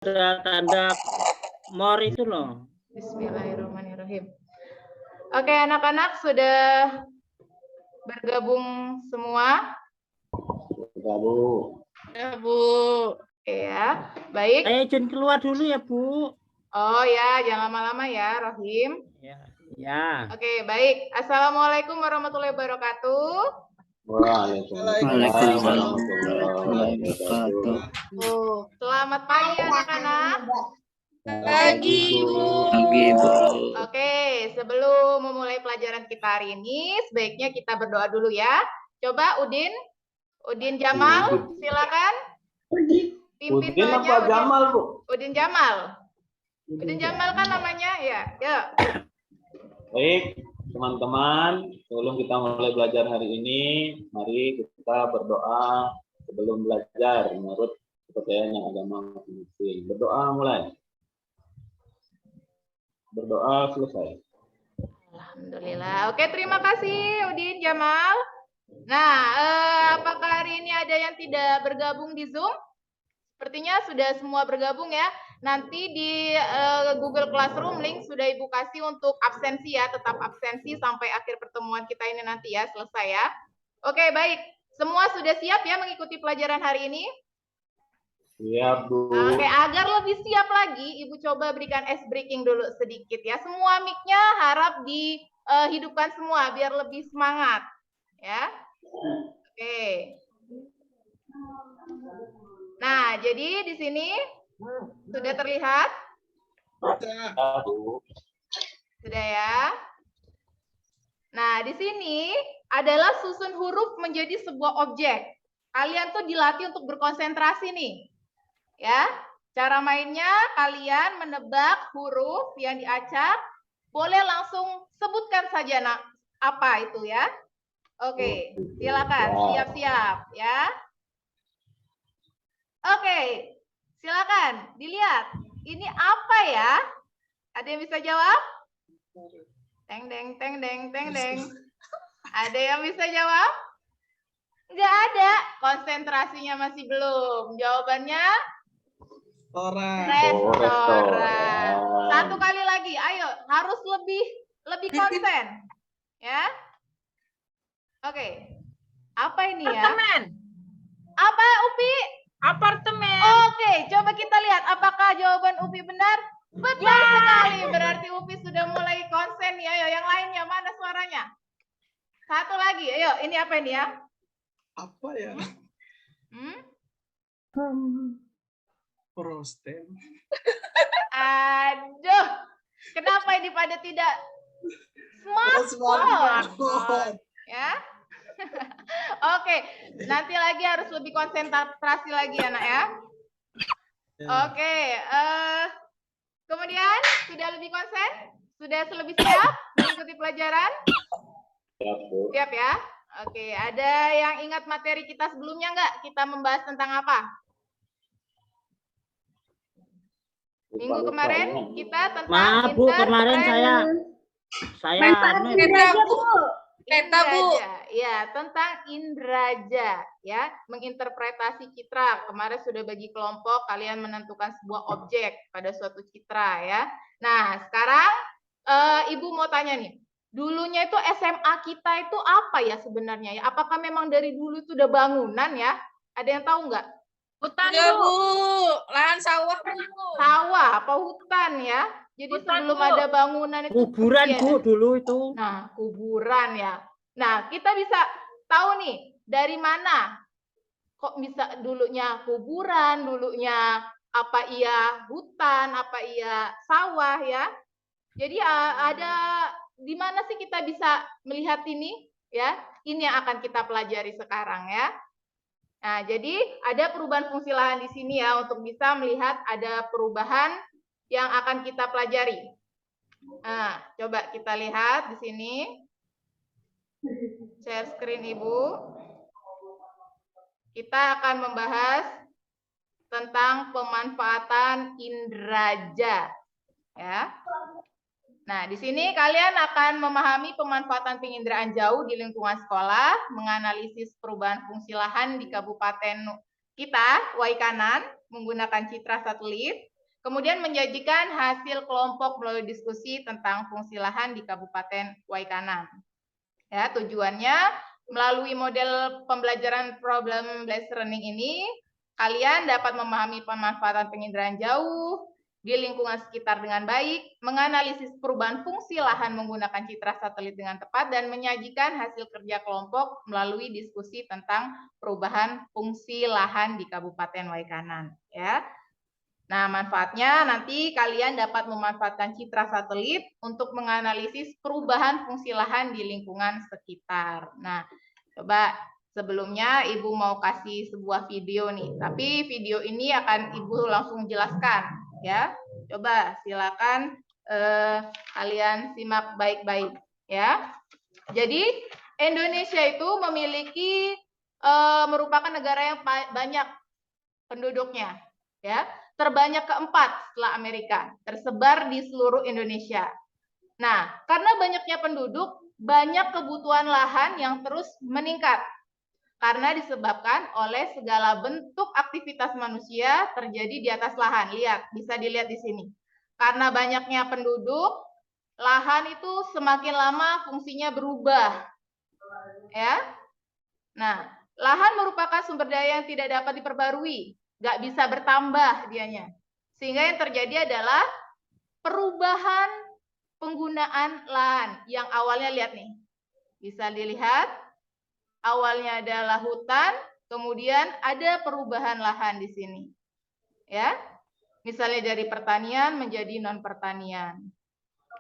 ada tanda more itu loh. Bismillahirrahmanirrahim. Oke, anak-anak sudah bergabung semua? Sudah, Bu. Ya, Bu. Ya, baik. Saya izin keluar dulu ya, Bu. Oh ya, jangan lama-lama ya, Rohim. Ya. Oke, baik. Assalamualaikum warahmatullahi wabarakatuh. Waalaikumsalam warahmatullahi wabarakatuh. Selamat pagi anak-anak. Pagi, Bu. Pagi, Bu. Oke, sebelum memulai pelajaran kita hari ini, sebaiknya kita berdoa dulu ya. Coba Udin Jamal, silakan. Pimpin Udin doanya, apa Jamal, Bu? Udin Jamal. Udin Jamal kan namanya, ya. Yuk. Baik, teman-teman, sebelum kita mulai belajar hari ini, mari kita berdoa sebelum belajar menurut kepercayaan agama masing-masing. Berdoa mulai. Berdoa selesai. Alhamdulillah. Oke, terima kasih Udin Jamal. Nah, apakah hari ini ada yang tidak bergabung di Zoom? Sepertinya sudah semua bergabung ya. Nanti di Google Classroom link sudah Ibu kasih untuk absensi ya, tetap absensi sampai akhir pertemuan kita ini nanti ya, selesai ya. Oke, baik. Semua sudah siap ya mengikuti pelajaran hari ini? Siap, Bu. Oke, agar lebih siap lagi, Ibu coba berikan ice breaking dulu sedikit ya. Semua mic-nya harap dihidupkan semua biar lebih semangat. Ya. Oke. Nah, jadi di sini sudah terlihat? Sudah ya. Nah, di sini adalah susun huruf menjadi sebuah objek. Kalian tuh dilatih untuk berkonsentrasi nih. Ya. Cara mainnya kalian menebak huruf yang diacak. Boleh langsung sebutkan saja apa itu ya. Oke, silakan siap-siap ya. Oke, silakan dilihat. Ini apa ya? Ada yang bisa jawab? Teng deng teng deng teng deng. Ada yang bisa jawab? Nggak ada. Konsentrasinya masih belum. Jawabannya? Restoran. Satu kali lagi. Ayo, harus lebih konsen. Ya. Oke. Apa ini ya? Apartemen. Apa, Upi? Apartemen. Oke, coba kita lihat apakah jawaban Upi benar. Betul sekali. Berarti Upi sudah mulai konsen ya. Ayo, yang lainnya mana suaranya? Satu lagi. Ayo, ini apa ini ya? Apa ya? Roasted. Aduh. Kenapa ini pada tidak smartphone? Ya. Oke, nanti lagi harus lebih konsentrasi lagi anak ya. Oke, kemudian sudah lebih konsen? Sudah lebih siap mengikuti pelajaran? Siap, Bu. Siap ya? Oke, ada yang ingat materi kita sebelumnya nggak? Kita membahas tentang apa? Minggu kemarin kita tentang Maaf, Bu, kemarin saya Peta, Bu. Ya, tentang inderaja ya, menginterpretasi citra. Kemarin sudah bagi kelompok, kalian menentukan sebuah objek pada suatu citra ya. Nah, sekarang Ibu mau tanya nih. Dulunya itu SMA kita itu apa ya sebenarnya ya? Apakah memang dari dulu itu udah bangunan ya? Ada yang tahu nggak? Hutan, Bu. Lahan sawah, Bu. Sawah apa hutan ya? Jadi Hutan, sebelum Bu. ada bangunan itu kuburan, ya, Bu, dulu itu. Nah, kuburan ya. Nah, kita bisa tahu nih dari mana kok bisa dulunya kuburan, dulunya apa iya hutan, apa iya sawah ya. Jadi ada di mana sih kita bisa melihat ini ya? Ini yang akan kita pelajari sekarang ya. Nah, jadi ada perubahan fungsi lahan di sini ya untuk bisa melihat ada perubahan yang akan kita pelajari. Nah, coba kita lihat di sini. Share screen Ibu. Kita akan membahas tentang pemanfaatan inderaja. Ya. Nah, di sini kalian akan memahami pemanfaatan penginderaan jauh di lingkungan sekolah, menganalisis perubahan fungsi lahan di kabupaten kita, Waikanan, menggunakan citra satelit, Kemudian menyajikan hasil kelompok melalui diskusi tentang fungsi lahan di Kabupaten Waikanan. Ya, tujuannya melalui model pembelajaran problem based learning ini, kalian dapat memahami pemanfaatan penginderaan jauh di lingkungan sekitar dengan baik, menganalisis perubahan fungsi lahan menggunakan citra satelit dengan tepat, dan menyajikan hasil kerja kelompok melalui diskusi tentang perubahan fungsi lahan di Kabupaten Waikanan. Ya. Nah, manfaatnya nanti kalian dapat memanfaatkan citra satelit untuk menganalisis perubahan fungsi lahan di lingkungan sekitar. Nah, coba sebelumnya Ibu mau kasih sebuah video nih, tapi video ini akan Ibu langsung jelaskan ya. Coba silakan kalian simak baik-baik ya. Jadi Indonesia itu memiliki merupakan negara yang banyak penduduknya ya. Terbanyak keempat setelah Amerika, tersebar di seluruh Indonesia. Nah, karena banyaknya penduduk, banyak kebutuhan lahan yang terus meningkat. Karena disebabkan oleh segala bentuk aktivitas manusia terjadi di atas lahan. Lihat, bisa dilihat di sini. Karena banyaknya penduduk, lahan itu semakin lama fungsinya berubah. Ya. Nah, lahan merupakan sumber daya yang tidak dapat diperbarui. Nggak bisa bertambah dianya. Sehingga yang terjadi adalah perubahan penggunaan lahan. Yang awalnya lihat nih, bisa dilihat awalnya adalah hutan, kemudian ada perubahan lahan di sini. Ya, misalnya dari pertanian menjadi non pertanian.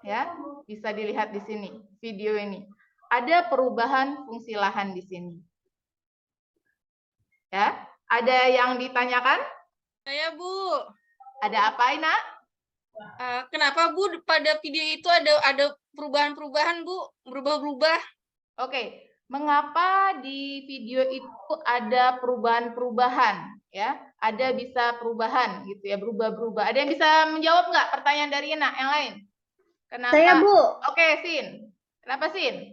Ya, bisa dilihat di sini video ini. Ada perubahan fungsi lahan di sini. Ya. Ada yang ditanyakan? Saya, Bu. Ada apa, Ina? Kenapa, Bu, pada video itu ada perubahan-perubahan, Bu? Berubah-berubah. Oke. Mengapa di video itu ada perubahan-perubahan? Ya, ada bisa perubahan gitu ya, berubah-berubah. Ada yang bisa menjawab nggak pertanyaan dari Ina yang lain? Kenapa? Saya, Bu. Oke, Sin. Kenapa, Sin?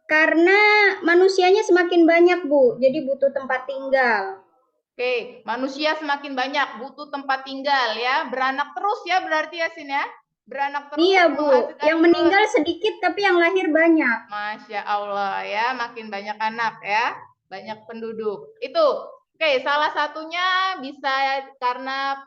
Karena manusianya semakin banyak, Bu. Jadi butuh tempat tinggal. Oke, manusia semakin banyak, butuh tempat tinggal ya. Beranak terus ya berarti ya, Sin ya? Beranak terus. Iya, Bu. Yang meninggal sedikit tapi yang lahir banyak. Masya Allah ya, makin banyak anak ya. Banyak penduduk. Itu. Oke, salah satunya bisa karena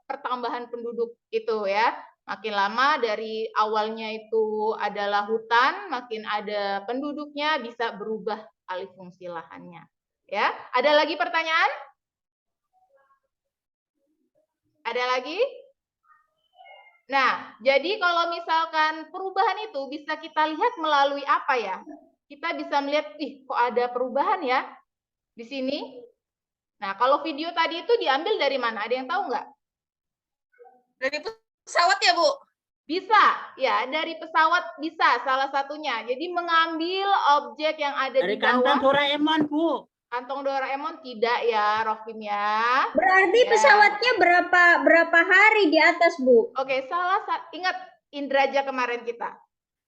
pertambahan penduduk itu ya. Makin lama dari awalnya itu adalah hutan, makin ada penduduknya, bisa berubah alih fungsi lahannya. Ya, ada lagi pertanyaan? Ada lagi? Nah, jadi kalau misalkan perubahan itu bisa kita lihat melalui apa ya? Kita bisa melihat, kok ada perubahan ya di sini? Nah, kalau video tadi itu diambil dari mana? Ada yang tahu nggak? Dari pesawat ya, Bu? Bisa, ya dari pesawat bisa salah satunya. Jadi mengambil objek yang ada Dari di bawah. kantong Doraemon, Bu. Kantong Doraemon tidak ya, Rohim ya. Berarti Ya. pesawatnya berapa hari di atas, Bu? Oke, ingat Indraja kemarin kita.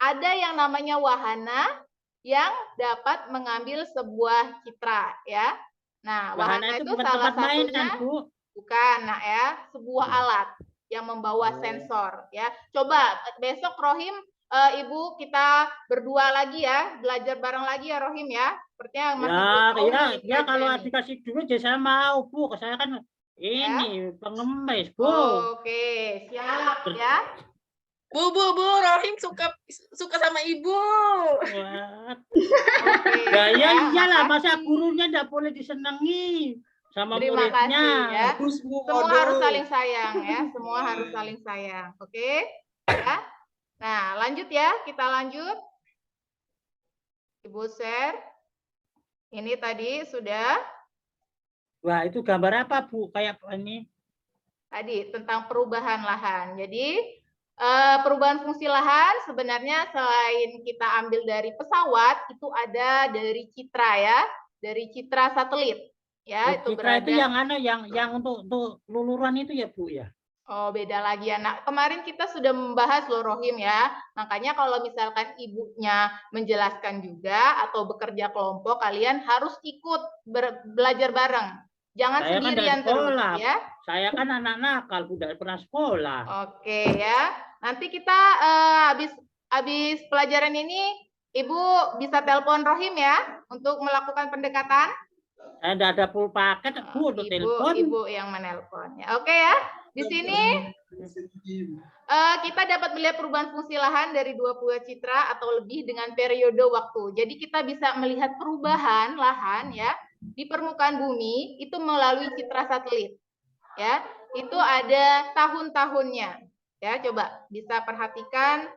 Ada yang namanya wahana yang dapat mengambil sebuah citra ya. Nah, wahana itu bukan salah tempat mainan, satunya Bu. bukan, nah ya, sebuah alat yang membawa sensor ya. Coba besok Rohim, Ibu kita berdua lagi ya, belajar bareng lagi ya Rohim ya. Sepertinya masih belum tahu nih Ya kalau belajar nih. dikasih duit ya saya mau, Bu. Saya kan ini pengemis, Bu. Oke, siap ya. Bu, Rohim suka sama Ibu. Wah. Oke. Ya iyalah, makasih. masa gurunya enggak boleh disenangi sama Terima muridnya. kasih ya. Bagus, Bu. Semua Waduh. harus saling sayang ya. Semua harus saling sayang. Oke? Ya. Nah, lanjut ya. Kita lanjut. Ibu share. Ini tadi sudah Wah, itu gambar apa, Bu? Kayak ini. tadi tentang perubahan lahan. Jadi perubahan fungsi lahan sebenarnya selain kita ambil dari pesawat, itu ada dari citra ya, dari citra satelit. Ya, itu Citra berada. itu yang untuk luluran itu ya, Bu ya. Oh, beda lagi ya. Nah, kemarin kita sudah membahas loh Rohim ya. Makanya kalau misalkan ibunya menjelaskan juga atau bekerja kelompok, kalian harus ikut belajar bareng. Jangan Saya kan dari sendirian terus sekolah. ya. Saya kan anak nakal, tidak pernah sekolah. Oke ya. Nanti kita habis pelajaran ini Ibu bisa telepon Rohim ya untuk melakukan pendekatan. Saya tidak ada full paket, Bu, untuk telepon. Ibu yang menelpon. Ya, oke ya. Di sini kita dapat melihat perubahan fungsi lahan dari 20 citra atau lebih dengan periode waktu. Jadi kita bisa melihat perubahan lahan ya di permukaan bumi itu melalui citra satelit. Ya, itu ada tahun-tahunnya. Ya, coba bisa perhatikan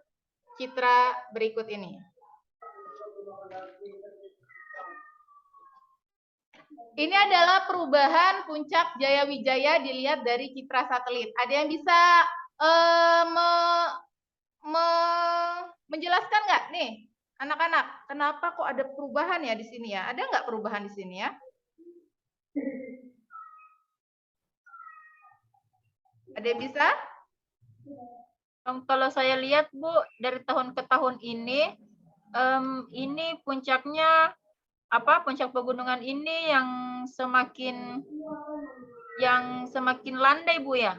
citra berikut ini. Ini adalah perubahan puncak Jayawijaya dilihat dari citra satelit. Ada yang bisa menjelaskan nggak nih, anak-anak? Kenapa kok ada perubahan ya di sini ya? Ada nggak perubahan di sini ya? Ada yang bisa? Kalau saya lihat Bu, dari tahun ke tahun ini puncaknya puncak pegunungan ini yang semakin landai Bu ya.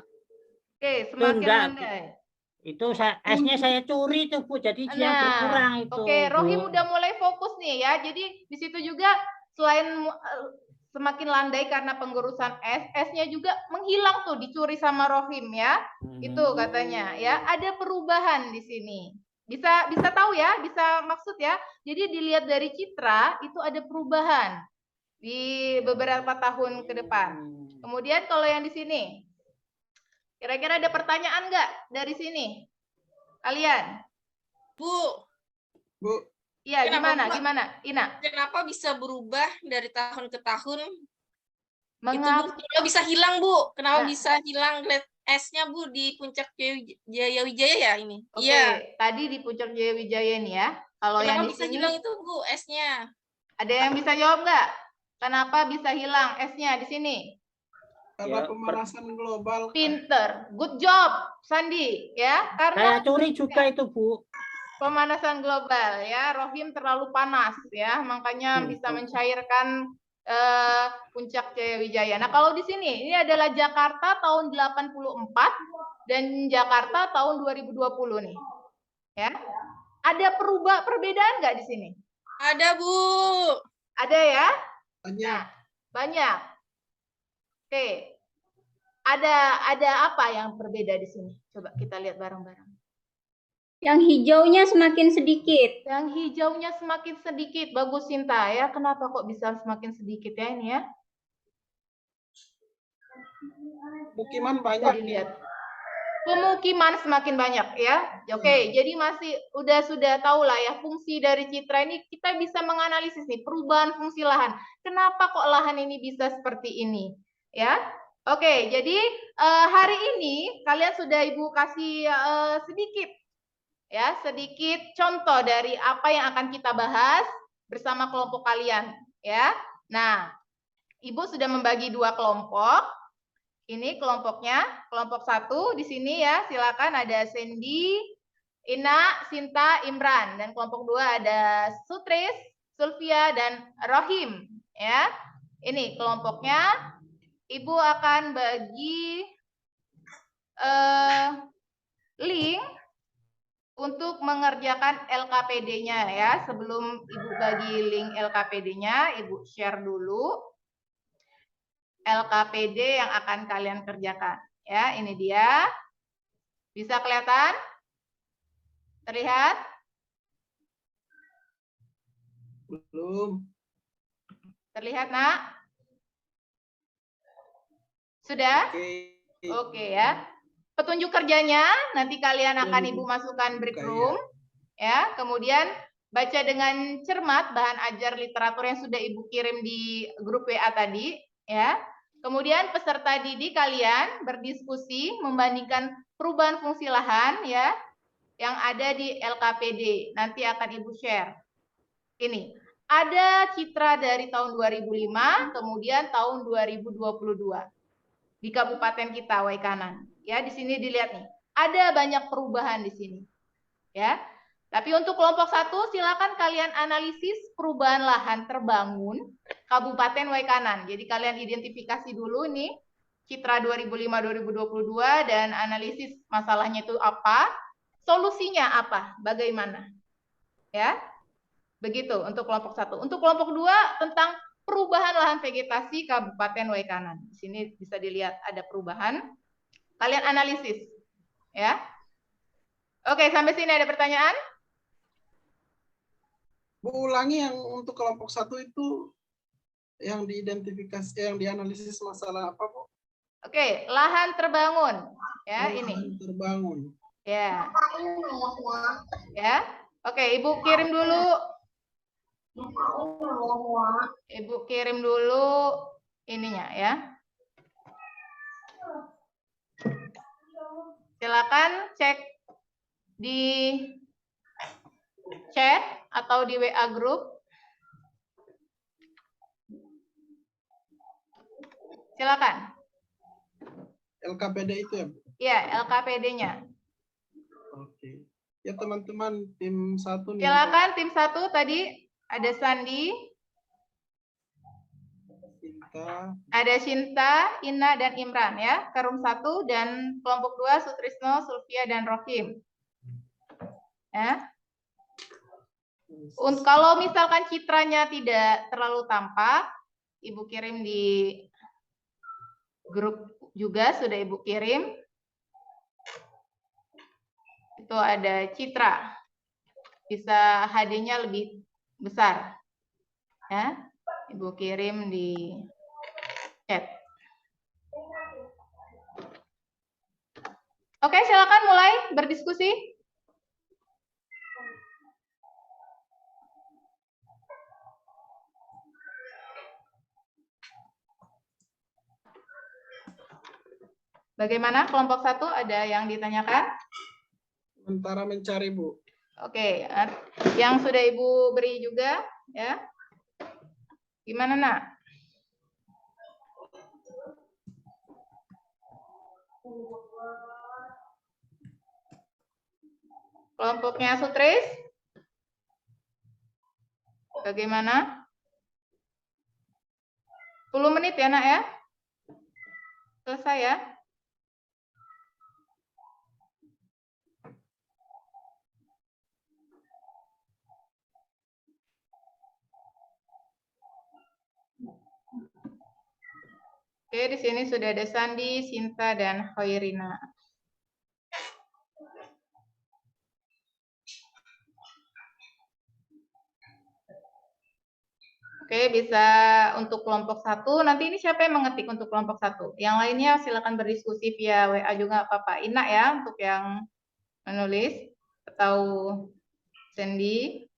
Oke, semakin landai. Itu esnya saya curi tuh Bu, jadi dia berkurang itu. Oke, Rohim udah mulai fokus nih ya. Jadi di situ juga selain semakin landai karena penggerusan esnya juga menghilang tuh, dicuri sama Rohim ya. Itu katanya ya, ada perubahan di sini. Bisa tahu ya, bisa maksud ya. Jadi dilihat dari citra itu ada perubahan di beberapa tahun ke depan. Kemudian kalau yang di sini, kira-kira ada pertanyaan nggak dari sini? Kalian? Bu. Iya, gimana? Ina? Kenapa bisa berubah dari tahun ke tahun? Mengapa bisa hilang, Bu? Kenapa bisa hilang esnya Bu di puncak Jayawijaya ya ini? Oke, tadi di puncak Jayawijaya nih ya. Kalau yang di bisa sini hilang itu Bu esnya? ada yang bisa jawab nggak? Kenapa bisa hilang esnya di sini? Karena pemanasan global. Pinter, good job, Sandi ya. Karena saya curi juga itu Bu. Pemanasan global ya. Rohim terlalu panas ya, makanya bisa mencairkan puncak Jayawijaya. Nah, kalau di sini ini adalah Jakarta tahun 84 dan Jakarta tahun 2020 nih. Ya. Ada perbedaan nggak di sini? Ada, Bu. Ada ya? Banyak. Banyak. Oke. Ada apa yang berbeda di sini? Coba kita lihat bareng-bareng. Yang hijaunya semakin sedikit. Yang hijaunya semakin sedikit. Bagus Sinta ya. Kenapa kok bisa semakin sedikit ya ini ya? Pemukiman banyak. Dilihat. Pemukiman semakin banyak ya. Oke, jadi masih sudah tahu lah ya fungsi dari citra ini, kita bisa menganalisis nih perubahan fungsi lahan. Kenapa kok lahan ini bisa seperti ini? Ya. Oke, jadi hari ini kalian sudah Ibu kasih sedikit contoh dari apa yang akan kita bahas bersama kelompok kalian ya. Nah, Ibu sudah membagi 2 kelompok. Ini kelompoknya, kelompok 1 di sini ya, silakan ada Sandy, Ina, Sinta, Imran, dan kelompok 2 ada Sutris, Sulfia, dan Rohim ya. Ini kelompoknya. Ibu akan bagi link untuk mengerjakan LKPD-nya ya. Sebelum Ibu bagi link LKPD-nya, Ibu share dulu LKPD yang akan kalian kerjakan. Ya, ini dia. Bisa kelihatan? Terlihat? Belum. Terlihat, Nak? Sudah? Oke ya. Petunjuk kerjanya nanti kalian akan Ibu masukkan break room. Ya, kemudian baca dengan cermat bahan ajar literatur yang sudah Ibu kirim di grup WA tadi, ya. Kemudian peserta didik kalian berdiskusi membandingkan perubahan fungsi lahan ya yang ada di LKPD. Nanti akan Ibu share. Ini ada citra dari tahun 2005, kemudian tahun 2022 di kabupaten kita Waikanan. Ya, di sini dilihat nih, ada banyak perubahan di sini. Ya. Tapi untuk kelompok 1 silakan kalian analisis perubahan lahan terbangun Kabupaten Waikanan. Jadi kalian identifikasi dulu nih Citra 2005-2022 dan analisis masalahnya itu apa, solusinya apa, bagaimana. Ya. Begitu untuk kelompok 1. Untuk kelompok 2 tentang perubahan lahan vegetasi Kabupaten Waikanan. Di sini bisa dilihat ada perubahan. Kalian analisis. Ya. Oke, sampai sini ada pertanyaan? Bu, ulangi yang untuk kelompok 1 itu yang diidentifikasi, yang dianalisis masalah apa, Bu? Oke, lahan terbangun. Ya, ini. Lahan terbangun. Ya. Ya. Oke, Ibu kirim dulu. Ibu kirim dulu ininya ya. Silakan cek di chat atau di WA group. Silakan. LKPD itu ya, Bu? Ya, LKPD-nya. Oke. Ya teman-teman, tim 1 nih. Silakan tim 1 tadi ada Sandi, Kita. ada Shinta, Ina dan Imran ya. Ke room 1 dan kelompok 2 Sutrisno, Sulfia dan Rohim. Ya. Kalau misalkan citranya tidak terlalu tampak, Ibu kirim di grup juga, sudah Ibu kirim. Itu ada citra. Bisa HD-nya lebih besar. Ya. Ibu kirim di chat. Oke, silakan mulai berdiskusi. Bagaimana kelompok 1, ada yang ditanyakan? Sementara mencari, Bu. Oke, yang sudah Ibu beri juga ya. Gimana, Nak? Kelompoknya Sutris? Bagaimana? 10 menit ya, Nak ya? Selesai ya? Oke, di sini sudah ada Sandi, Sinta, dan Hoirina. Oke, bisa untuk kelompok 1. Nanti ini siapa yang mengetik untuk kelompok 1? Yang lainnya silakan berdiskusi via WA juga Pak Ina ya, untuk yang menulis. Atau Sandy.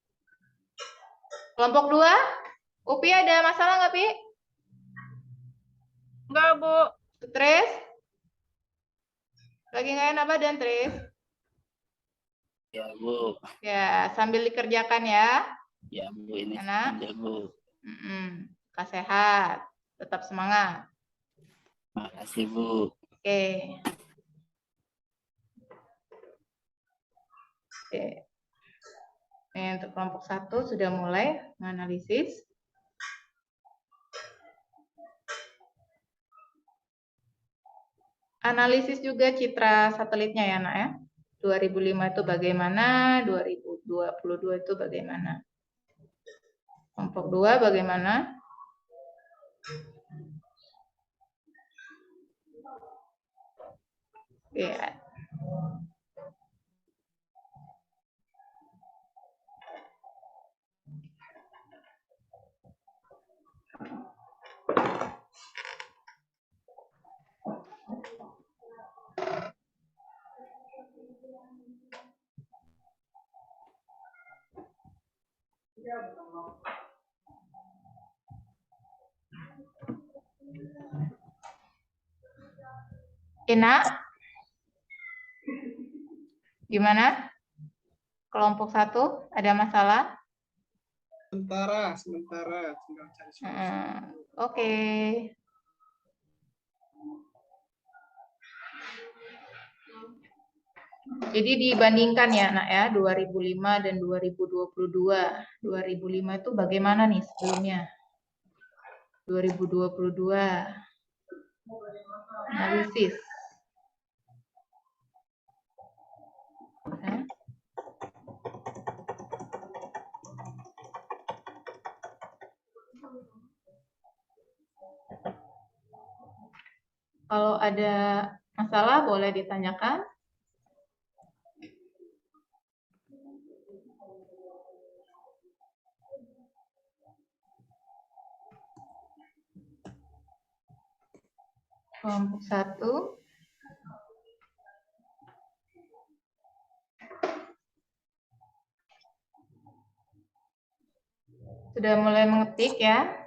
Kelompok 2, Upi ada masalah nggak, Pi? Enggak, Bu. Stres? Lagi nggak enak badan, Tres? Ya, Bu. Ya, sambil dikerjakan ya. Ya, Bu, ini Enak. aja, Bu. Sehat, tetap semangat. Makasih, Bu. Oke. Oke. Ini untuk kelompok 1 sudah mulai menganalisis. Analisis juga citra satelitnya ya, Nak ya. 2005 itu bagaimana, 2022 itu bagaimana. Kelompok 2 bagaimana? Ya. Ina? Gimana? Kelompok 1 ada masalah? Sementara tinggal cari solusi. Oke. Jadi dibandingkan ya, Nak ya, 2005 dan 2022. 2005 itu bagaimana nih sebelumnya? 2022. Analisis. Nah. Kalau ada masalah boleh ditanyakan. Kelompok 1. Sudah mulai mengetik ya.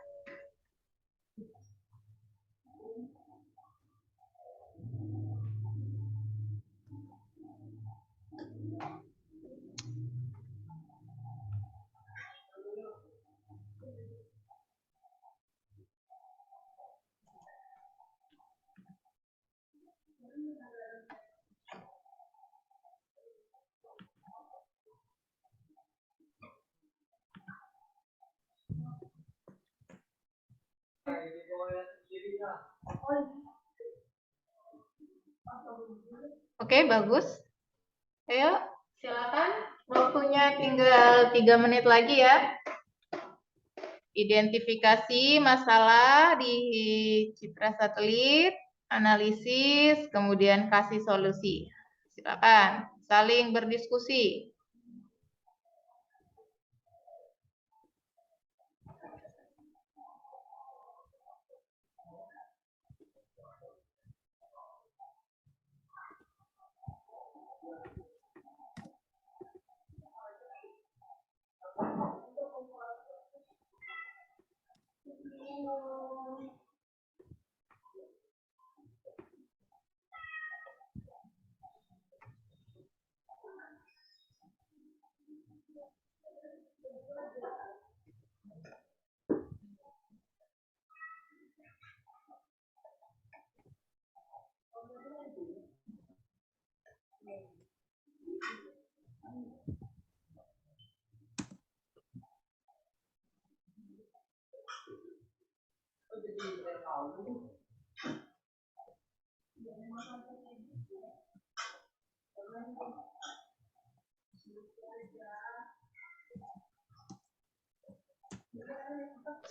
Oke, bagus. Ayo, silakan. Waktunya tinggal 3 menit lagi ya. Identifikasi masalah di citra satelit, analisis, kemudian kasih solusi. Silakan, saling berdiskusi.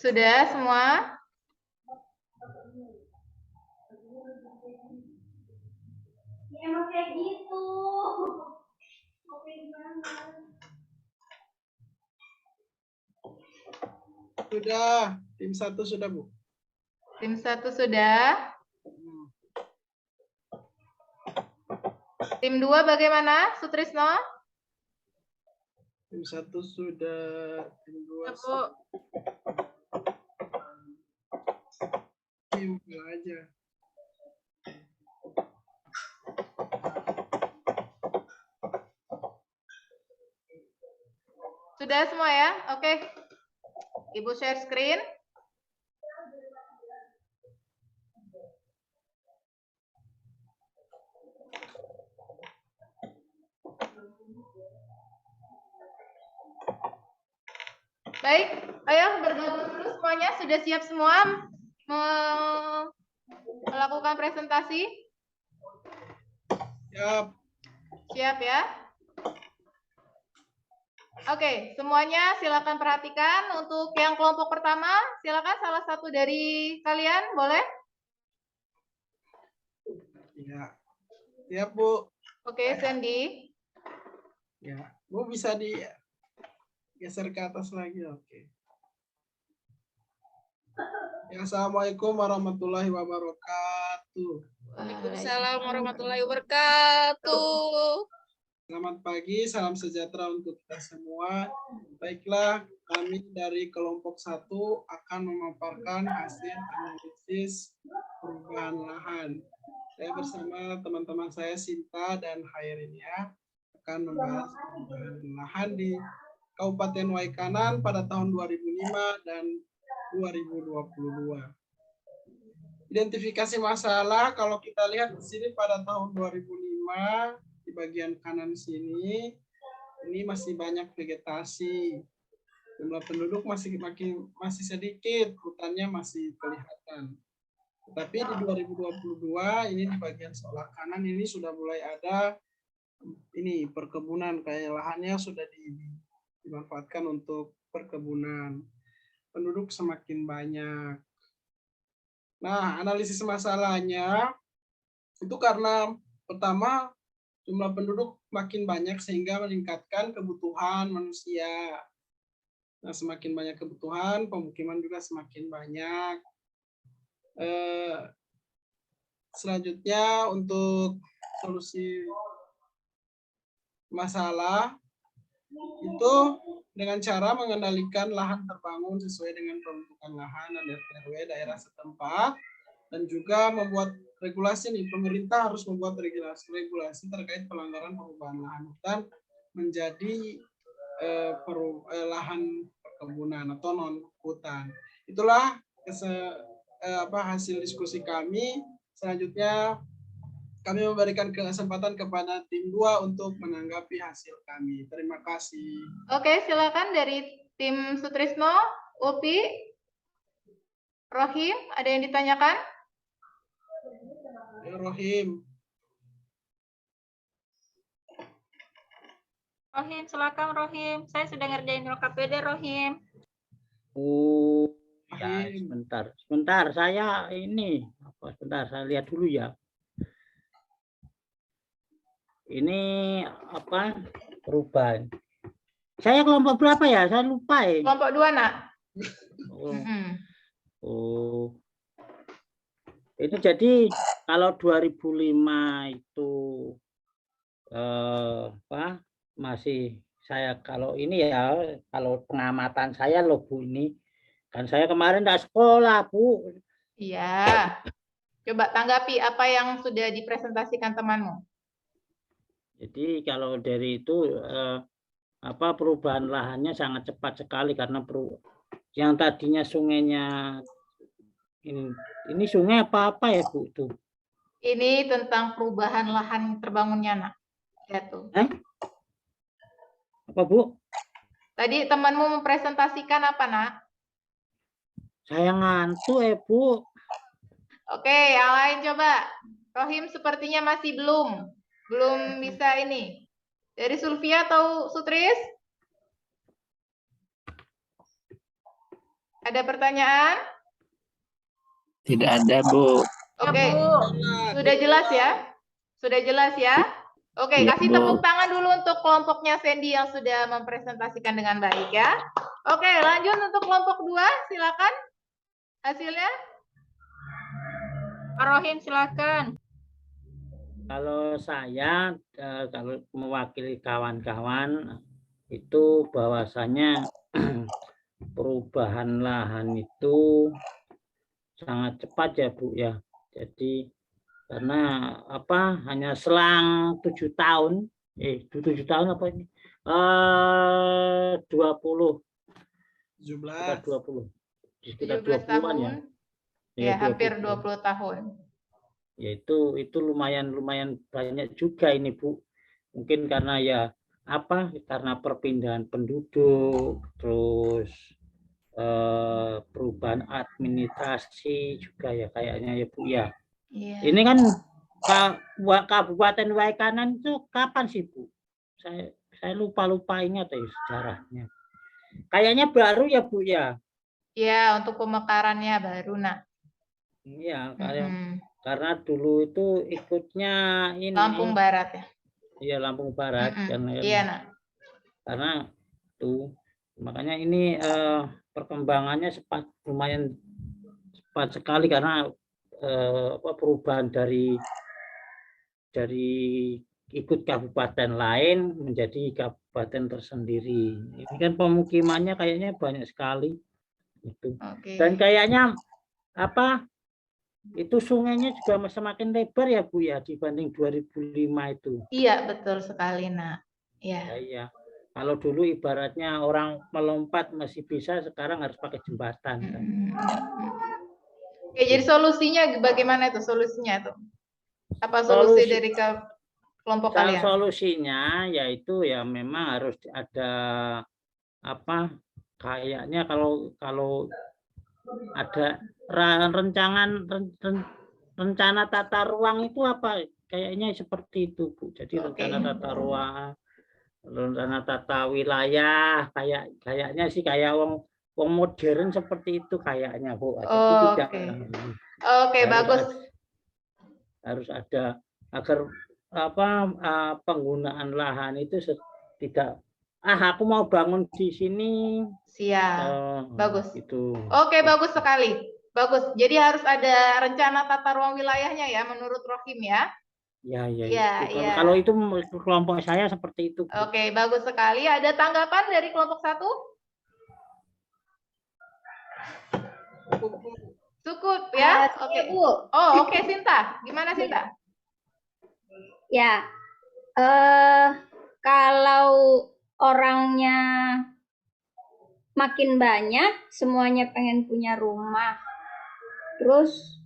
Sudah semua? Emang kayak gitu. Sudah, tim 1 sudah, Bu. Tim 1 sudah. Tim 2 bagaimana, Sutrisno? Tim 1 sudah, tim 2 Ya, Bu. tim aja. Sudah semua ya? Oke. Ibu share screen. Baik, ayo bergabung dulu semuanya. Sudah siap semua melakukan presentasi? Siap. Siap ya? Oke, semuanya silakan perhatikan. Untuk yang kelompok pertama, silakan salah satu dari kalian, boleh? Ya. Siap, Bu. Oke, Sandy. Ya. Bu bisa digeser ke atas lagi. Oke. Ya, Assalamualaikum warahmatullahi wabarakatuh. Waalaikumsalam warahmatullahi wabarakatuh. Selamat pagi, salam sejahtera untuk kita semua. Baiklah, kami dari kelompok 1 akan memaparkan hasil analisis perubahan lahan. Saya bersama teman-teman saya Sinta dan Hairin ya, akan membahas perubahan lahan di Kabupaten Waikanan pada tahun 2005 dan 2022. Identifikasi masalah, kalau kita lihat di sini pada tahun 2005, di bagian kanan sini, ini masih banyak vegetasi. Jumlah penduduk masih sedikit, hutannya masih kelihatan. Tetapi di 2022 ini di bagian sebelah kanan ini sudah mulai ada ini perkebunan, kayak lahannya sudah dimanfaatkan untuk perkebunan. Penduduk semakin banyak. Nah, analisis masalahnya itu karena pertama jumlah penduduk makin banyak sehingga meningkatkan kebutuhan manusia. Nah, semakin banyak kebutuhan, pemukiman juga semakin banyak. Selanjutnya untuk solusi masalah itu dengan cara mengendalikan lahan terbangun sesuai dengan peruntukan lahan dan RW daerah setempat, dan juga membuat regulasi nih, pemerintah harus membuat regulasi terkait pelanggaran perubahan lahan hutan menjadi lahan perkebunan atau non hutan. Itulah hasil diskusi kami. Selanjutnya kami memberikan kesempatan kepada tim 2 untuk menanggapi hasil kami. Terima kasih. Oke, silakan dari tim Sutrisno, Upi, Rohim, ada yang ditanyakan? Rohim. Rohim, silakan Rohim. Saya sudah ngerjain KPD Rohim. Oh, ya, sebentar. Saya ini sebentar, saya lihat dulu ya. Ini apa perubahan? Saya kelompok berapa ya? Saya lupa ya. Kelompok 2, Nak. Oh. Itu jadi kalau 2005 itu masih saya kalau ini ya, kalau pengamatan saya loh Bu, ini kan saya kemarin enggak sekolah Bu. Iya. Coba tanggapi apa yang sudah dipresentasikan temanmu. Jadi kalau dari itu perubahan lahannya sangat cepat sekali karena yang tadinya sungainya ini sungai apa ya Bu itu? Ini tentang perubahan lahan terbangunnya, Nak. Ya tuh. Apa Bu? Tadi temanmu mempresentasikan apa, Nak? Saya ngantuk Bu. Oke, yang lain coba. Rohim sepertinya masih belum bisa ini. Dari Sulfia atau Sutris? Ada pertanyaan? Tidak ada, Bu. Oke, sudah jelas ya? Sudah jelas ya? Oke, Ya, kasih Bu. tepuk tangan dulu untuk kelompoknya Sandy yang sudah mempresentasikan dengan baik ya. Oke, lanjut untuk kelompok 2, silakan. Hasilnya? Rohim, silakan. Kalau saya kalau mewakili kawan-kawan itu bahwasanya perubahan lahan itu sangat cepat ya Bu ya. Jadi karena hanya selang 7 tahun 7 tahun apa ini 20 sekitar 17 20-an tahun. ya. Ya, hampir 20 tahun. Ya itu lumayan banyak juga ini Bu. Mungkin karena ya karena perpindahan penduduk, terus perubahan administrasi juga ya kayaknya ya Bu ya. Iya. Ini kan Kabupaten Waikanan itu kapan sih Bu? Saya lupa ingat ya sejarahnya. Kayaknya baru ya Bu ya. Iya, untuk pemekarannya baru, Nak. Iya, karena dulu itu ikutnya ini Lampung Barat ya. Iya, Lampung Barat Iya, Nak. Karena tuh makanya ini perkembangannya lumayan cepat sekali karena perubahan dari ikut kabupaten lain menjadi kabupaten tersendiri. Ini kan pemukimannya kayaknya banyak sekali itu. Dan kayaknya itu sungainya juga semakin lebar ya Bu ya dibanding 2005 itu. Iya, betul sekali, Nak. Iya. Iya. Kalau dulu ibaratnya orang melompat masih bisa, sekarang harus pakai jembatan. Oke, jadi solusinya bagaimana itu solusinya tuh? Apa solusi dari kelompok kalian? Solusinya yaitu ya memang harus ada kayaknya kalau ada rencana tata ruang itu apa? Kayaknya seperti itu, Bu. Jadi rencana tata ruang, rencana tata wilayah, kayaknya sih kayak wong modern seperti itu kayaknya, Bu. Jadi tidak bagus. harus ada agar penggunaan lahan itu tidak aku mau bangun di sini. Siap. Bagus. Itu. Oke, bagus sekali. Bagus. Jadi harus ada rencana tata ruang wilayahnya ya menurut Rohim ya. Ya. Kalau itu kelompok saya seperti itu. Oke, bagus sekali. Ada tanggapan dari kelompok 1? Cukup ya. Oke, Bu. Oh, oke, Sinta. Gimana, Sinta? Ya. Kalau orangnya makin banyak, semuanya pengen punya rumah. Terus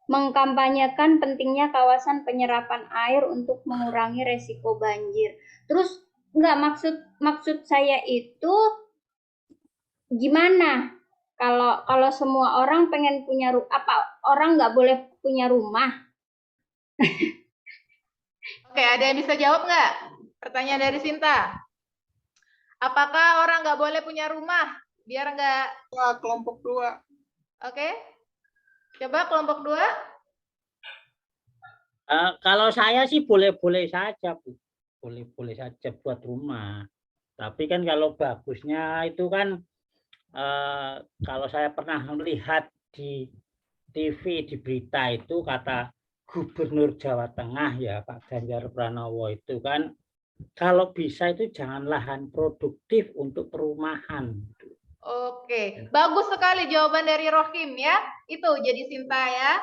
mengkampanyekan pentingnya kawasan penyerapan air untuk mengurangi resiko banjir. Terus maksud saya itu gimana? Kalau semua orang pengen punya rumah, apa orang nggak boleh punya rumah? Oke, ada yang bisa jawab nggak? Pertanyaan dari Sinta. Apakah orang nggak boleh punya rumah? Biar nggak... Kelompok 2. Oke. Coba kelompok 2. Kalau saya sih boleh-boleh saja, Bu. Boleh-boleh saja buat rumah. Tapi kan kalau bagusnya itu kan kalau saya pernah melihat di TV, di berita itu kata Gubernur Jawa Tengah ya Pak Ganjar Pranowo itu kan kalau bisa itu jangan lahan produktif untuk perumahan. Oke, bagus sekali jawaban dari Rohim ya. Itu jadi Sinta ya.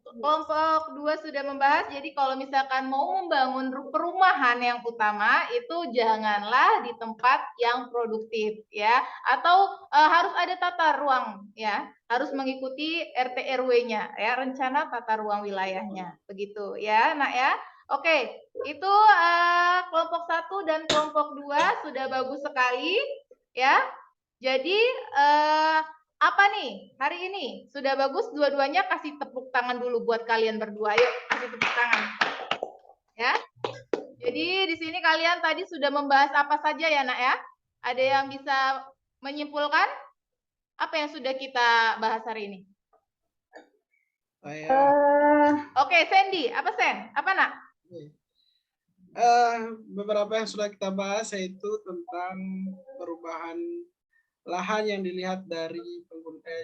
Kelompok 2 sudah membahas. Jadi kalau misalkan mau membangun perumahan yang utama itu janganlah di tempat yang produktif ya. Atau harus ada tata ruang ya. Harus mengikuti RT RW-nya ya, rencana tata ruang wilayahnya. Begitu ya, Nak ya. Oke, itu kelompok 1 dan kelompok 2 sudah bagus sekali. Ya, jadi apa nih hari ini sudah bagus dua-duanya, kasih tepuk tangan dulu buat kalian berdua, yuk kasih tepuk tangan, ya. Jadi di sini kalian tadi sudah membahas apa saja ya Nak ya? Ada yang bisa menyimpulkan apa yang sudah kita bahas hari ini? Oke, Sandy, apa Sen? Apa Nak? Beberapa yang sudah kita bahas yaitu tentang perubahan lahan yang dilihat dari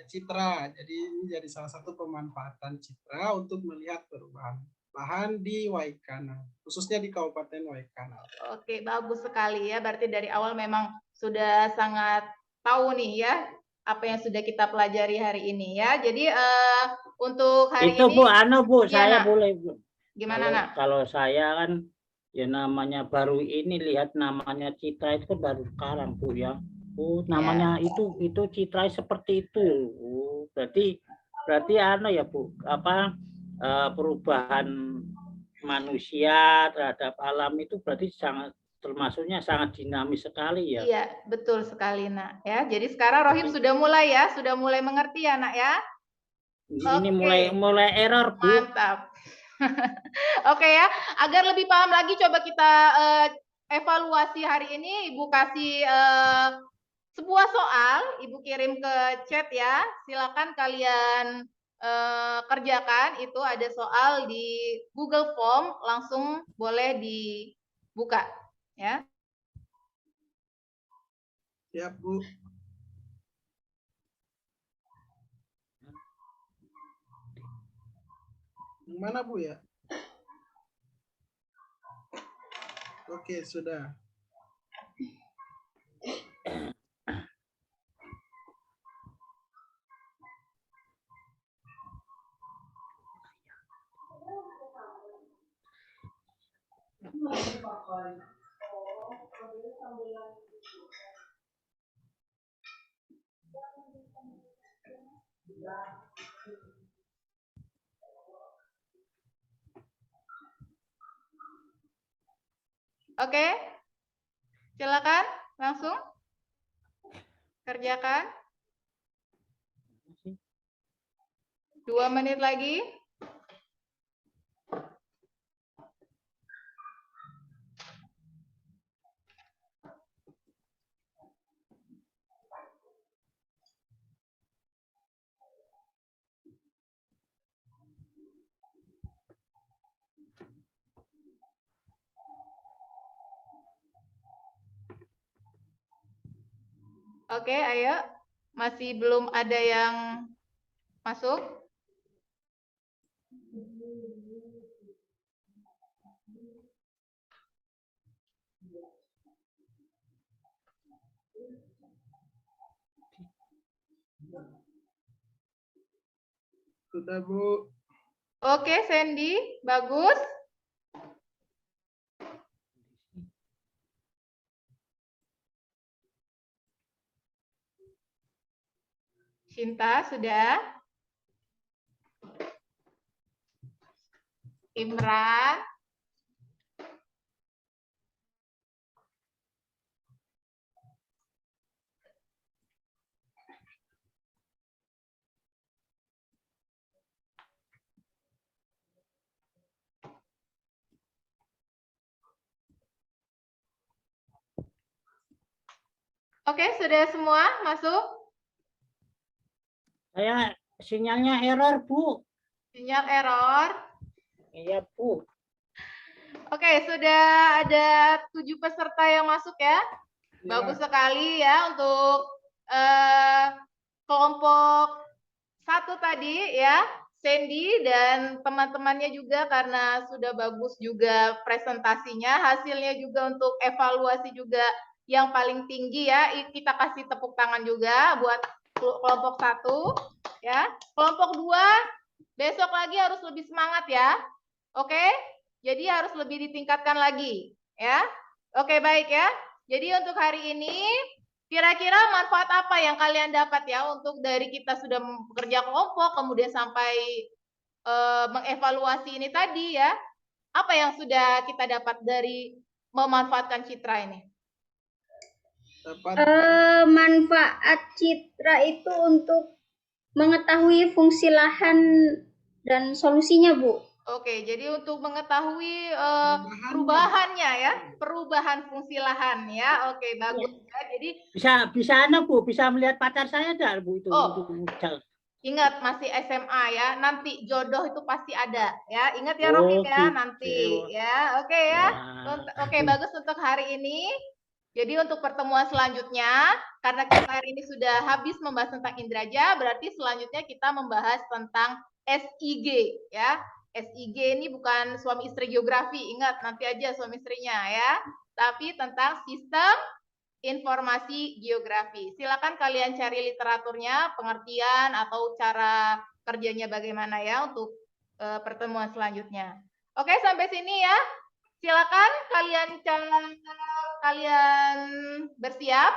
citra. Jadi ini jadi salah satu pemanfaatan citra untuk melihat perubahan lahan di Waikana, khususnya di Kabupaten Waikana. Oke, bagus sekali ya. Berarti dari awal memang sudah sangat tahu nih ya apa yang sudah kita pelajari hari ini ya. Jadi untuk hari itu, ini Bu, saya boleh, Bu. Gimana, Nak? Kalau saya kan ya namanya baru ini lihat namanya citra itu baru sekarang, Bu ya. Namanya itu citra seperti itu. Berarti ya, Bu, perubahan manusia terhadap alam itu berarti termasuknya sangat dinamis sekali ya. Iya, betul sekali, Nak. Ya, jadi sekarang Rohim sudah mulai mengerti ya, Nak ya. Ini mulai error, Bu. Mantap. Oke ya, agar lebih paham lagi coba kita evaluasi hari ini. Ibu kasih sebuah soal, Ibu kirim ke chat ya. Silakan kalian kerjakan. Itu ada soal di Google Form, langsung boleh dibuka ya. Siap, Bu. Yang mana, Bu ya? Oke, sudah. Oke, silakan. Langsung kerjakan. 2 menit lagi. Oke, ayo. Masih belum ada yang masuk? Sudah, Bu. Oke, Sandy, bagus. Cinta, sudah. Imran. Oke, sudah semua masuk? Saya sinyalnya error, Bu. Sinyal error. Iya, Bu. Oke, sudah ada 7 peserta yang masuk ya. Bagus sekali ya untuk kelompok 1 tadi ya, Sandy dan teman-temannya juga karena sudah bagus juga presentasinya, hasilnya juga untuk evaluasi juga yang paling tinggi ya. Kita kasih tepuk tangan juga buat kelompok 1 ya. Kelompok 2 besok lagi harus lebih semangat ya. Oke? Jadi harus lebih ditingkatkan lagi ya. Oke, baik ya. Jadi untuk hari ini kira-kira manfaat apa yang kalian dapat ya untuk dari kita sudah bekerja kelompok kemudian sampai mengevaluasi ini tadi ya. Apa yang sudah kita dapat dari memanfaatkan citra ini? Manfaat citra itu untuk mengetahui fungsi lahan dan solusinya, Bu. Oke, jadi untuk mengetahui perubahannya ya, perubahan fungsi lahan ya. Oke, bagus ya. Jadi Bisa Bu, bisa melihat pacar saya enggak, Bu itu? Ingat masih SMA ya, nanti jodoh itu pasti ada ya. Ingat ya Rohim ya, nanti ya. Oke ya. Oke, bagus untuk hari ini. Jadi untuk pertemuan selanjutnya, karena kita hari ini sudah habis membahas tentang Indraja, berarti selanjutnya kita membahas tentang SIG ya. SIG ini bukan suami istri geografi, ingat nanti aja suami istrinya ya. Tapi tentang sistem informasi geografi. Silakan kalian cari literaturnya, pengertian atau cara kerjanya bagaimana ya untuk pertemuan selanjutnya. Oke, sampai sini ya. Silakan kalian bersiap.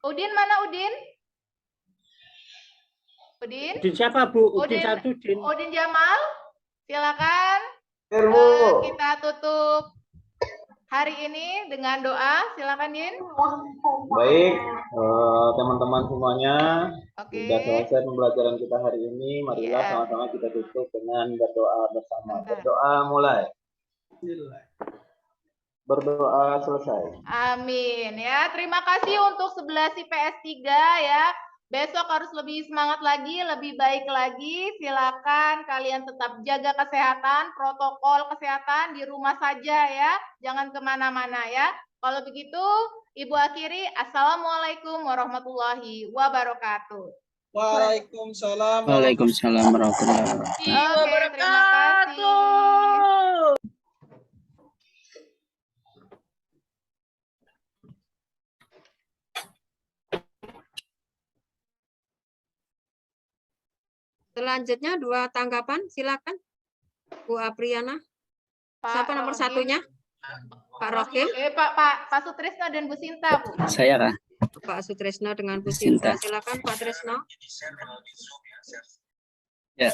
Udin mana Udin? Udin? Udin siapa, Bu? Udin Samsudin. Udin Jamal. Silakan. Kita tutup hari ini dengan doa. Silakan, Din. Baik, teman-teman semuanya, sudah selesai pembelajaran kita hari ini. Marilah sama-sama kita tutup dengan berdoa bersama. Berdoa mulai. Berdoa selesai. Amin ya. Terima kasih untuk 11 IPS 3 ya. Besok harus lebih semangat lagi, lebih baik lagi. Silakan kalian tetap jaga kesehatan, protokol kesehatan di rumah saja ya. Jangan kemana-mana ya. Kalau begitu, Ibu akhiri. Assalamualaikum warahmatullahi wabarakatuh. Waalaikumsalam. Waalaikumsalam warahmatullahi wabarakatuh. Oke, terima kasih. Selanjutnya 2 tanggapan, silakan. Bu Apriana. Siapa nomor satunya? Pak Rohim. Pak Sutrisno dan Bu Sinta, Bu. Saya kah? Pak Sutrisno dengan Bu Sinta. Silakan Pak Trisno. Ya.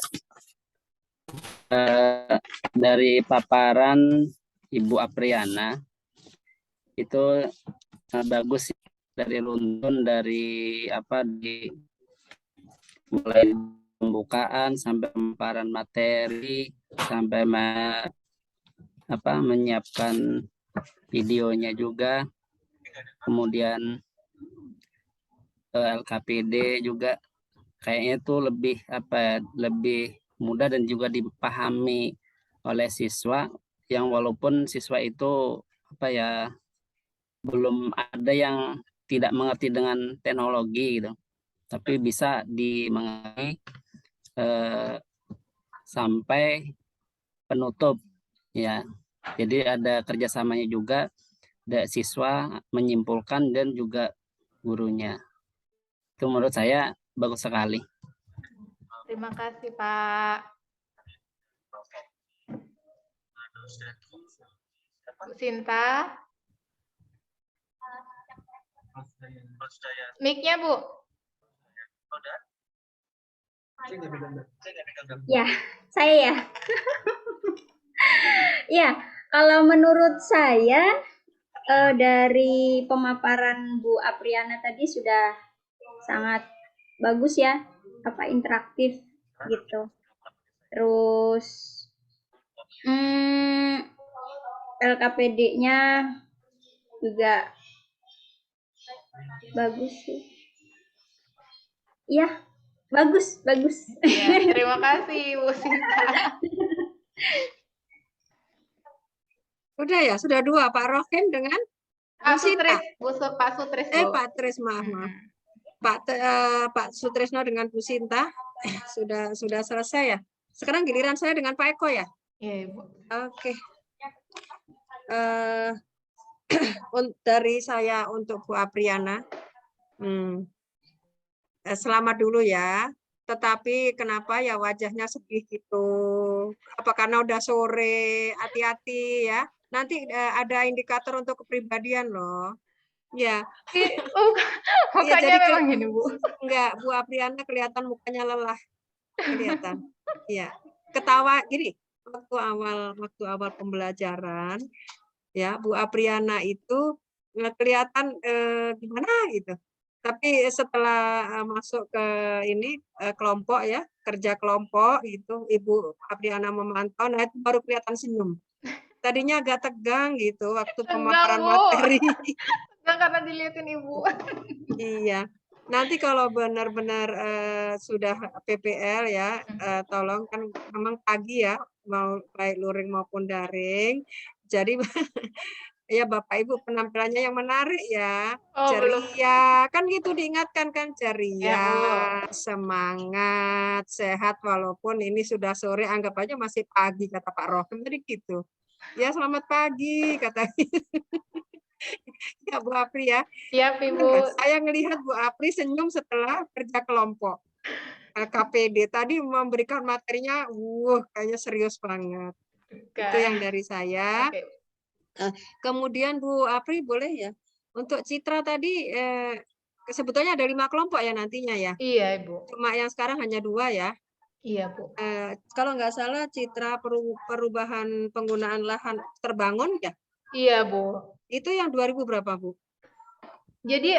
Dari paparan Ibu Apriana itu bagus sih, dari runtun, dari apa, mulai pembukaan sampai pemaparan materi sampai menyiapkan videonya juga, kemudian LKPD juga kayaknya itu lebih lebih mudah dan juga dipahami oleh siswa, yang walaupun siswa itu belum ada yang tidak mengerti dengan teknologi gitu, tapi bisa dimengerti sampai penutup ya. Jadi ada kerjasamanya juga, ada siswa menyimpulkan dan juga gurunya. Itu menurut saya bagus sekali. Terima kasih, Pak. Bu Sinta. Mic-nya, Bu. Ya, saya ya. Ya, kalau menurut saya dari pemaparan Bu Apriana tadi sudah sangat bagus ya, interaktif gitu. Terus LKPD-nya juga bagus sih. Iya, bagus. Ya, terima kasih Bu Sinta. Sudah ya, sudah 2, Pak Rohim dengan Pak Bu Sinta. Pak Sutris, Bu. Pak Tris, maaf. Pak Sutrisno dengan Bu Sinta sudah selesai ya. Sekarang giliran saya dengan Pak Eko ya. Iya, Ibu. Oke. Dari saya untuk Bu Apriana, selamat dulu ya. Tetapi kenapa ya wajahnya sedih gitu? Apa karena udah sore? Hati-hati ya. Nanti ada indikator untuk kepribadian loh. Ya. Mukanya memang gini, Bu. Enggak, Bu Apriana kelihatan mukanya lelah. Kelihatan. Iya. Ketawa gini, waktu awal pembelajaran ya, Bu Apriana itu kelihatan gimana gitu. Tapi setelah masuk ke kelompok ya, kerja kelompok itu Ibu Apriana memantau, nah itu baru kelihatan senyum. Tadinya agak tegang gitu waktu pemaparan materi. Tegang karena dilihatin Ibu. Iya. Nanti kalau benar-benar sudah PPL ya, tolong, kan memang pagi ya, mau baik luring maupun daring. Jadi ya Bapak Ibu penampilannya yang menarik ya, ceria, kan gitu diingatkan kan, ceria, semangat, sehat, walaupun ini sudah sore, anggap aja masih pagi kata Pak Rohim tadi gitu. Ya selamat pagi katanya. Ya Bu Apri ya. Siap Ibu. Saya ngelihat Bu Apri senyum setelah kerja kelompok. KPD tadi memberikan materinya, kayaknya serius banget. Itu yang dari saya. Kemudian Bu Apri boleh ya, untuk Citra tadi sebetulnya ada 5 kelompok ya nantinya ya. Iya Ibu. Cuma yang sekarang hanya 2 ya. Iya Bu. Kalau nggak salah Citra perubahan penggunaan lahan terbangun ya. Iya Bu. Itu yang 2000 berapa Bu? Jadi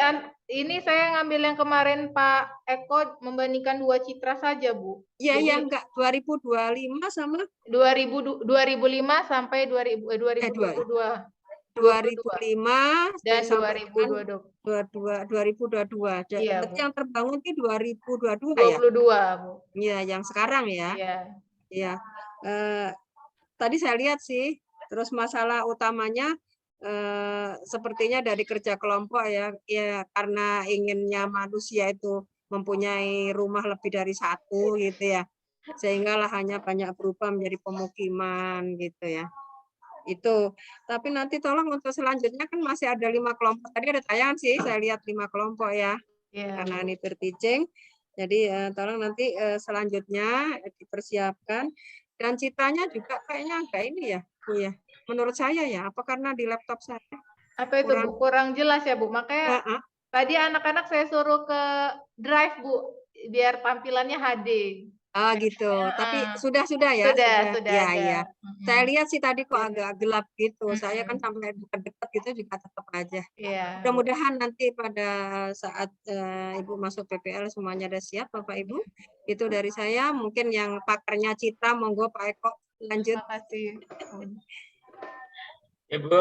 ini saya ngambil yang kemarin Pak Eko membandingkan 2 Citra saja Bu. Iya, yang enggak 2025 sama 2005 sampai 2022. 2005 dan 2022. Iya, Berarti yang terbangun itu 2022 ya? 22, Bu. Iya, yang sekarang ya. Iya. Iya. Tadi saya lihat sih, terus masalah utamanya sepertinya dari kerja kelompok ya, karena inginnya manusia itu mempunyai rumah lebih dari 1 gitu ya, sehingga lahannya banyak berubah menjadi pemukiman gitu ya. Itu. Tapi nanti tolong untuk selanjutnya kan masih ada 5 kelompok. Tadi ada tayangan sih, saya lihat 5 kelompok ya. Karena ini teaching. Jadi tolong nanti selanjutnya dipersiapkan. Dan citanya juga kayaknya enggak ini ya, Bu ya. Menurut saya ya, apa karena di laptop saya Apa itu Bu? Kurang jelas ya Bu. Makanya tadi anak-anak saya suruh ke Drive Bu, biar tampilannya HD. Oh gitu. Tapi Mm-mm. sudah ya. Sudah Ya ada. ya. Mm-mm. Saya lihat sih tadi kok Iya. agak gelap gitu. Saya kan Mm-mm. sampai dekat-dekat gitu juga tetap aja. Iya. Mudah-mudahan nanti pada saat Ibu masuk PPL semuanya udah siap Bapak Ibu. Itu dari saya. Mungkin yang pakarnya Citra, monggo Pak Eko lanjut. Terima kasih. Ya Bu,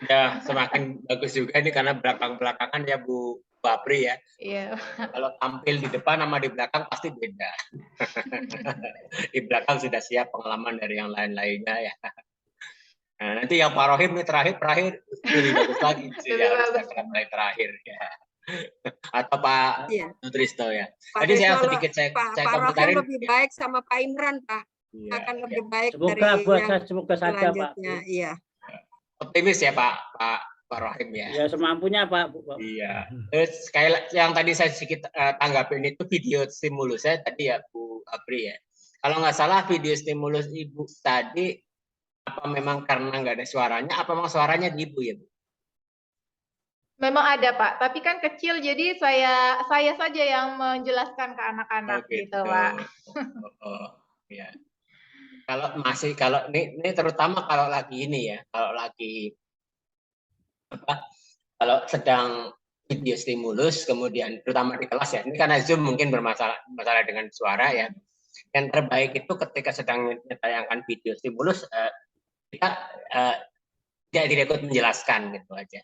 udah semakin bagus juga ini karena belakang-belakangan ya Bu Apri ya. Iya. Kalau tampil di depan sama di belakang pasti beda. Di belakang sudah siap pengalaman dari yang lain-lainnya ya. Nah, nanti yang Pak Rohim nih terakhir lebih bagus lagi sih ya, mulai terakhir ya. Atau Pak Nutristo ya. Tadi saya sedikit saya komentari lebih baik sama Pak Imran Pak. Iya, akan lebih baik Semoga saja Pak. Iya. Optimis ya Pak Rohim ya. Ya semampunya Pak. Iya. Terus kayak yang tadi saya sedikit tanggapin itu video stimulus saya tadi ya Bu Apri ya. Kalau nggak salah video stimulus Ibu tadi apa memang karena nggak ada suaranya? Apa memang suaranya di Ibu ya Bu? Memang ada Pak, tapi kan kecil jadi saya saja yang menjelaskan ke anak-anak gitu Pak. Ya. Kalau ini terutama kalau lagi ini ya, kalau sedang video stimulus kemudian terutama di kelas ya, ini karena Zoom mungkin bermasalah dengan suara ya. Yang terbaik itu ketika sedang ditayangkan video stimulus kita tidak ikut menjelaskan gitu aja.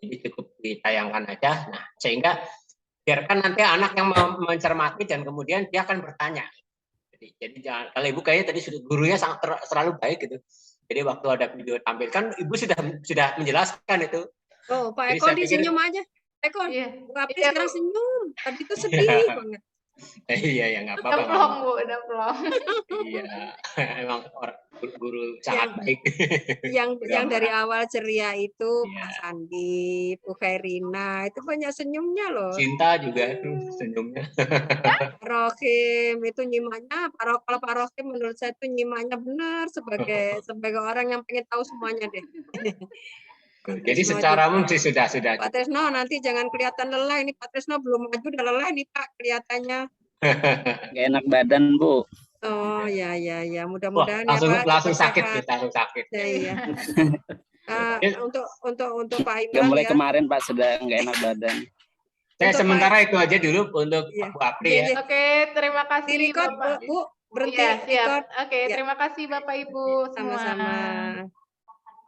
Jadi cukup ditayangkan aja. Nah, sehingga biarkan nanti anak yang mencermati dan kemudian dia akan bertanya. Jadi jangan, kalau Ibu kayaknya tadi gurunya selalu baik gitu. Jadi waktu ada video tampilkan, Ibu sudah menjelaskan itu. Oh, Pak Eko senyum aja. Eko, tapi sekarang senyum. Tadi itu sedih banget. Iya ya nggak apa-apa. Udah plong. Iya, emang guru sangat baik. Yang dari awal ceria itu Pak Sandi, Bu Khairina, itu banyak senyumnya loh. Cinta juga senyumnya. Rohim itu nyimaknya, kalau Pak Rohim menurut saya itu nyimaknya benar sebagai orang yang pengen tahu semuanya deh. Jadi secara umum sih sudah. Pak Tresno nanti jangan kelihatan lelah, ini Pak Tresno belum maju udah lelah nih Pak kelihatannya. Gak enak badan Bu. Oh ya, mudah-mudahan ya Pak. Langsung sakit. Iya. Untuk Pak Imran mulai ya. kemarin Pak sudah nggak enak badan. Saya sementara itu aja dulu untuk Bu Apri ya. Oke, terima kasih Bapak. Bu, berhenti. Siap. Oke, terima kasih Bapak Ibu semua. Sama-sama.